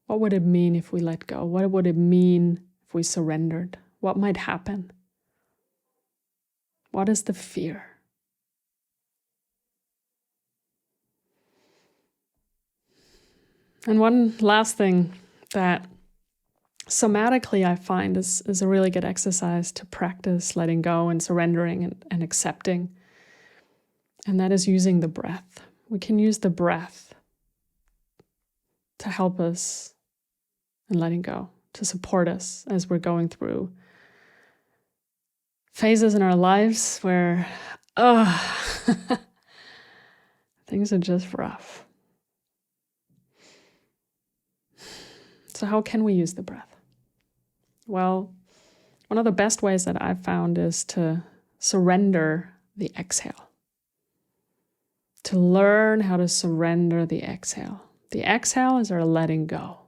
What would it mean if we let go? What would it mean if we surrendered? What might happen? What is the fear? And one last thing that somatically I find is a really good exercise to practice letting go and surrendering and accepting. And that is using the breath. We can use the breath to help us in letting go, to support us as we're going through phases in our lives where, things are just rough. So how can we use the breath? Well, one of the best ways that I've found is to surrender the exhale. To learn how to surrender the exhale. The exhale is our letting go.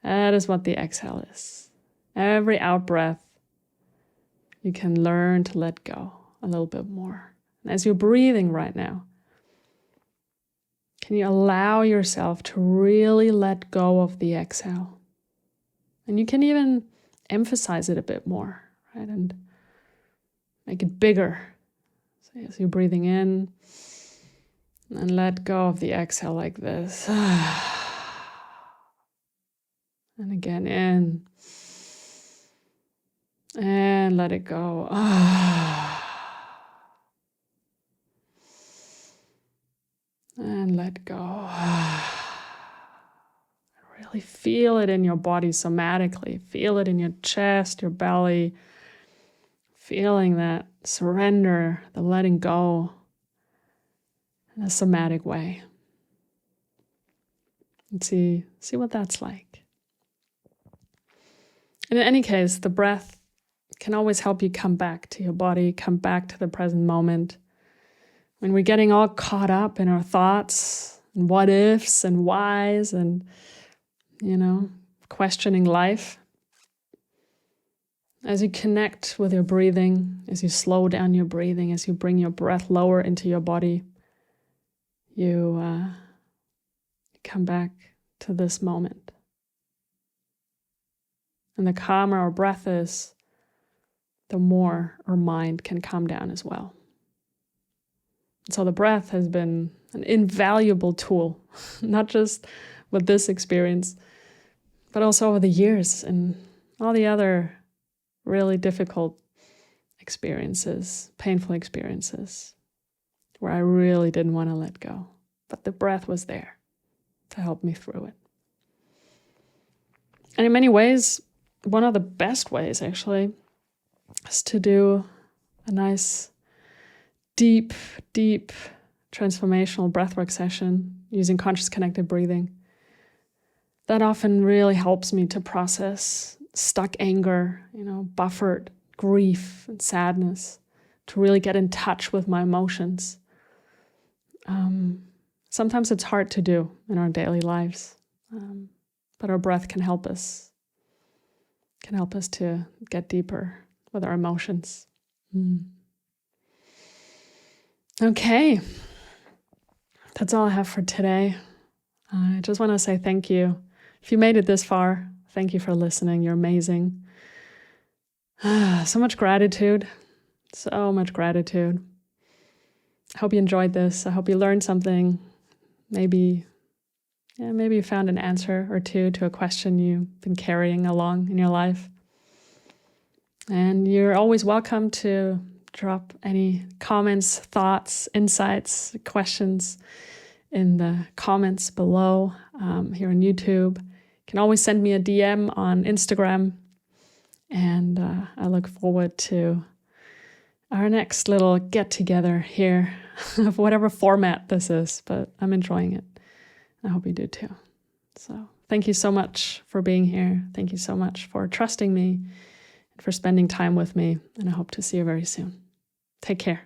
That is what the exhale is. Every out breath, you can learn to let go a little bit more. And as you're breathing right now, can you allow yourself to really let go of the exhale? And you can even emphasize it a bit more, right? And make it bigger. So as you're breathing in, and let go of the exhale like this. And again, in. And let it go. And let go. Really feel it in your body somatically. Feel it in your chest, your belly. Feeling that surrender, the letting go in a somatic way. And see what that's like. And in any case, the breath can always help you come back to your body, come back to the present moment. When we're getting all caught up in our thoughts and what ifs and whys and, questioning life, as you connect with your breathing, as you slow down your breathing, as you bring your breath lower into your body, you come back to this moment. And the calmer our breath is, the more our mind can calm down as well. So the breath has been an invaluable tool, not just with this experience, but also over the years and all the other really difficult experiences, painful experiences, where I really didn't want to let go. But the breath was there to help me through it. And in many ways, one of the best ways, actually, is to do a nice, deep transformational breathwork session using conscious connected breathing. That often really helps me to process stuck anger, buffered grief and sadness, to really get in touch with my emotions. Sometimes it's hard to do in our daily lives, but our breath can help us to get deeper with our emotions. Okay, that's all I have for today. I just want to say thank you. If you made it this far, thank you for listening. You're amazing. So much gratitude. So much gratitude. I hope you enjoyed this. I hope you learned something. Maybe you found an answer or two to a question you've been carrying along in your life. And you're always welcome to drop any comments, thoughts, insights, questions in the comments below here on YouTube. You can always send me a DM on Instagram. And I look forward to our next little get-together here of whatever format this is, but I'm enjoying it. I hope you do too. So thank you so much for being here. Thank you so much for trusting me and for spending time with me. And I hope to see you very soon. Take care.